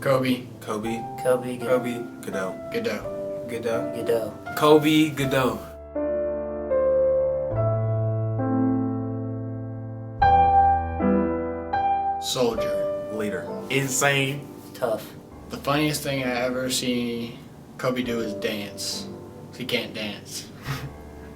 Kobe. Kobe. Kobe. Kobe. Godot. Godot. Godot. Godot. Kobe. Godot. Soldier. Leader. Insane. Tough. The funniest thing I ever seen Kobe do is dance. He can't dance.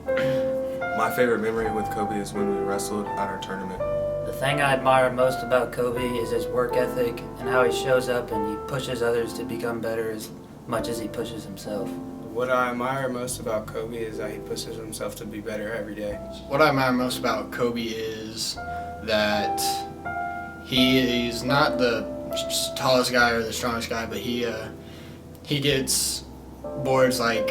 My favorite memory with Kobe is when we wrestled at our tournament. The thing I admire most about Kobe is his work ethic and how he shows up and he pushes others to become better as much as he pushes himself. What I admire most about Kobe is that he pushes himself to be better every day. What I admire most about Kobe is that he's not the tallest guy or the strongest guy, but he gets boards like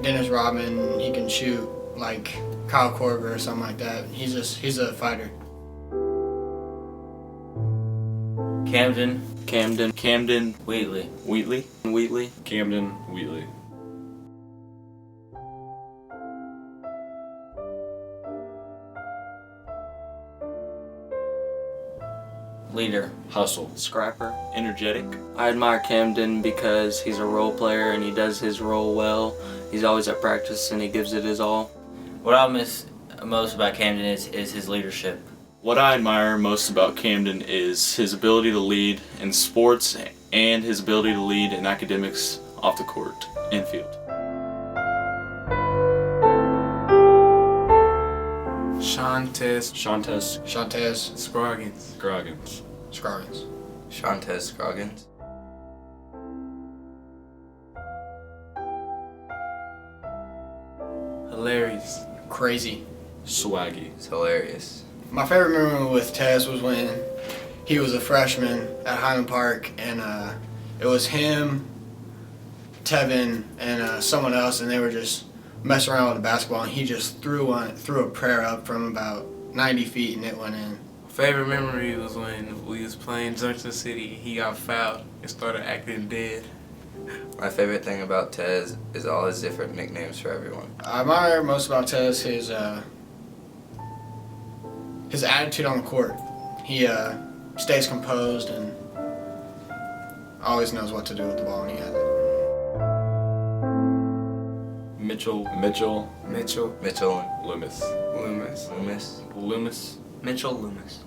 Dennis Rodman. He can shoot like Kyle Korver or something like that. He's a fighter. Camden, Wheatley. Wheatley, Camden, Wheatley. Leader. Hustle. Scrapper, energetic. I admire Camden because he's a role player and he does his role well. He's always at practice and he gives it his all. What I miss most about Camden is his leadership. What I admire most about Camden is his ability to lead in sports and his ability to lead in academics off the court and field. Shantez Scroggins. Scroggins. Shantez Scroggins. Hilarious. Crazy. Swaggy. It's hilarious. My favorite memory with Tez was when he was a freshman at Highland Park, and it was him, Tevin, and someone else, and they were just messing around with the basketball, and he just threw a prayer up from about 90 feet, and it went in. Favorite memory was when we was playing Junction City. He got fouled and started acting dead. My favorite thing about Tez is all his different nicknames for everyone. I admire most about Tez his attitude on the court. He stays composed and always knows what to do with the ball when he has it. Mitchell. Loomis. Mitchell Loomis.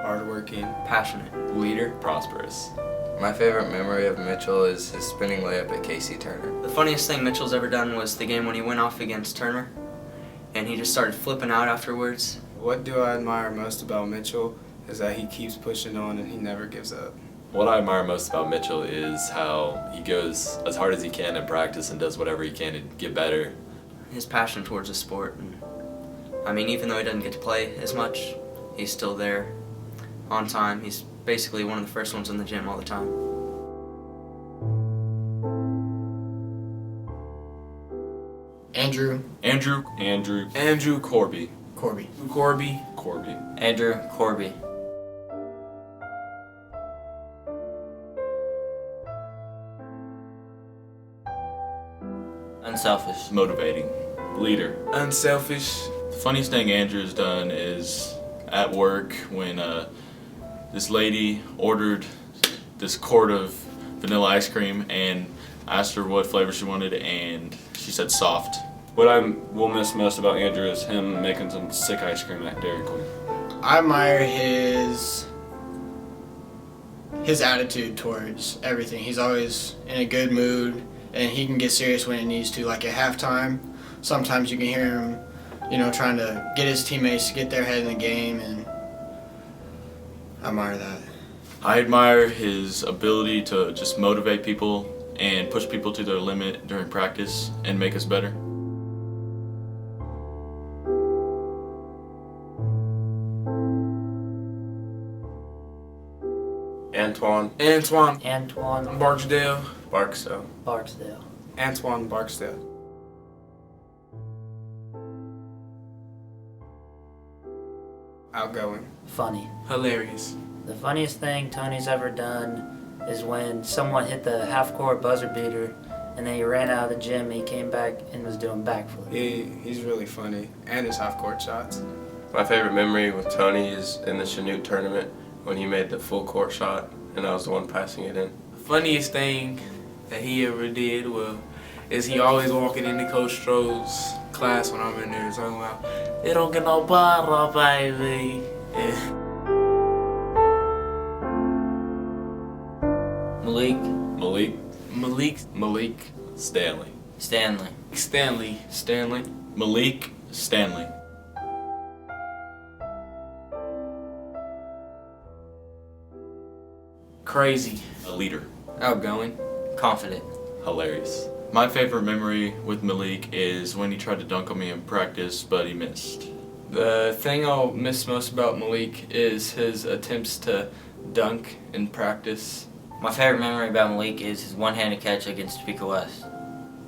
Hardworking. Passionate. Leader. Prosperous. My favorite memory of Mitchell is his spinning layup at Casey Turner. The funniest thing Mitchell's ever done was the game when he went off against Turner and he just started flipping out afterwards. What do I admire most about Mitchell is that he keeps pushing on and he never gives up. What I admire most about Mitchell is how he goes as hard as he can in practice and does whatever he can to get better. His passion towards the sport. And, I mean, even though he doesn't get to play as much, he's still there on time. He's basically one of the first ones in the gym all the time. Andrew Corby. Corby. Andrew Corby. Unselfish. Motivating. Leader. Unselfish. The funniest thing Andrew's done is at work when this lady ordered this quart of vanilla ice cream and asked her what flavor she wanted, and she said soft. What I will miss most about Andrew is him making some sick ice cream at Dairy Queen. I admire his attitude towards everything. He's always in a good mood, and he can get serious when he needs to. Like at halftime, sometimes you can hear him, trying to get his teammates to get their head in the game, and I admire that. I admire his ability to just motivate people and push people to their limit during practice and make us better. Antoine. Barksdale. Barksdale. Antoine Barksdale. Outgoing. Funny. Hilarious. The funniest thing Tony's ever done is when someone hit the half-court buzzer beater and then he ran out of the gym and he came back and was doing backflips. He's really funny. And his half-court shots. My favorite memory with Tony is in the Chanute tournament when he made the full court shot and I was the one passing it in. Funniest thing that he ever did is he always walking into Coach Stroh's class when I'm in there talking about, they don't get no bottle, baby. Yeah. Malik. Malik. Malik. Malik. Stanley. Stanley. Stanley. Stanley. Malik Stanley. Crazy. A leader. Outgoing. Confident. Hilarious. My favorite memory with Malik is when he tried to dunk on me in practice, but he missed. The thing I'll miss most about Malik is his attempts to dunk in practice. My favorite memory about Malik is his one-handed catch against Topeka West.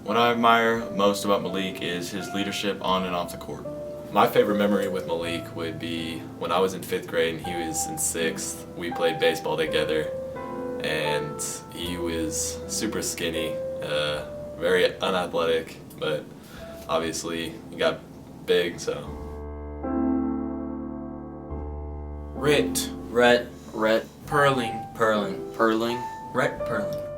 What I admire most about Malik is his leadership on and off the court. My favorite memory with Malik would be when I was in 5th grade and he was in 6th. We played baseball together and he was super skinny, very unathletic, but obviously he got big, so. Rhett. Rhett. Perling. Perling. Rhett Perlin.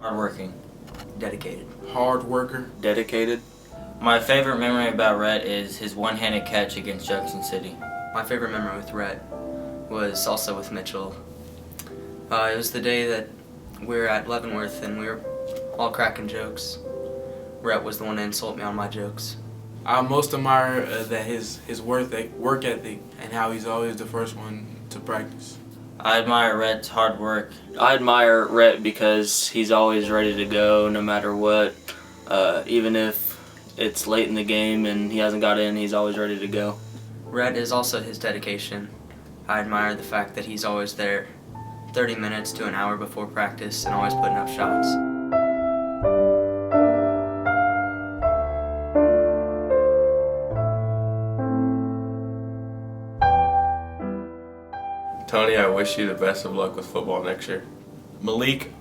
Hardworking. Dedicated. Hard worker. Dedicated. My favorite memory about Rhett is his one-handed catch against Jackson City. My favorite memory with Rhett was also with Mitchell. It was the day that we were at Leavenworth and we were all cracking jokes. Rhett was the one to insult me on my jokes. I most admire that his work ethic and how he's always the first one to practice. I admire Rhett's hard work. I admire Rhett because he's always ready to go no matter what. Even if it's late in the game and he hasn't got in, he's always ready to go. Rhett is also his dedication. I admire the fact that he's always there 30 minutes to an hour before practice and always putting up shots. Tony, I wish you the best of luck with football next year. Malik,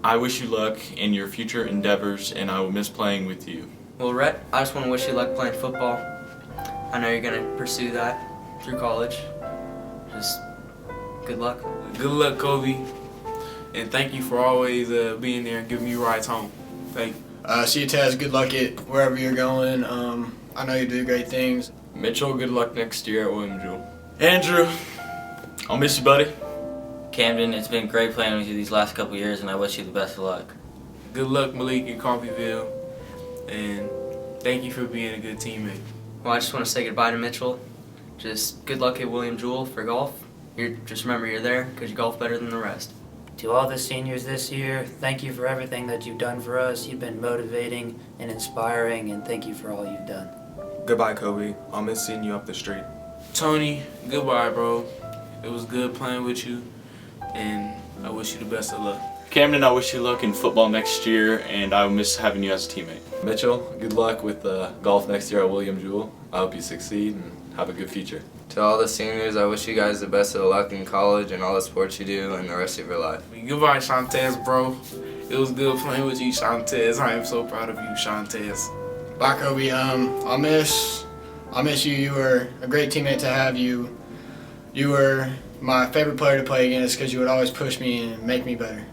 I wish you luck in your future endeavors and I will miss playing with you. Well, Rhett, I just want to wish you luck playing football. I know you're going to pursue that through college. Just good luck. Good luck, Kobe. And thank you for always being there and giving me rides home. Thank you. See you, Taz. Good luck at wherever you're going. I know you do great things. Mitchell, good luck next year at William Jewell. Andrew, I'll miss you, buddy. Camden, it's been great playing with you these last couple years and I wish you the best of luck. Good luck, Malik, in Coffeyville. And thank you for being a good teammate. Well, I just want to say goodbye to Mitchell. Just good luck at William Jewell for golf. Just remember you're there because you golf better than the rest. To all the seniors this year, thank you for everything that you've done for us. You've been motivating and inspiring, and thank you for all you've done. Goodbye, Kobe. I'll miss seeing you up the street. Tony, goodbye, bro. It was good playing with you, and I wish you the best of luck. Camden, I wish you luck in football next year and I will miss having you as a teammate. Mitchell, good luck with golf next year at William Jewell. I hope you succeed and have a good future. To all the seniors, I wish you guys the best of luck in college and all the sports you do and the rest of your life. Goodbye, Shantez, bro. It was good playing with you, Shantez. I am so proud of you, Shantez. Bye, Kobe. I'll miss you. You were a great teammate to have. You were my favorite player to play against because you would always push me and make me better.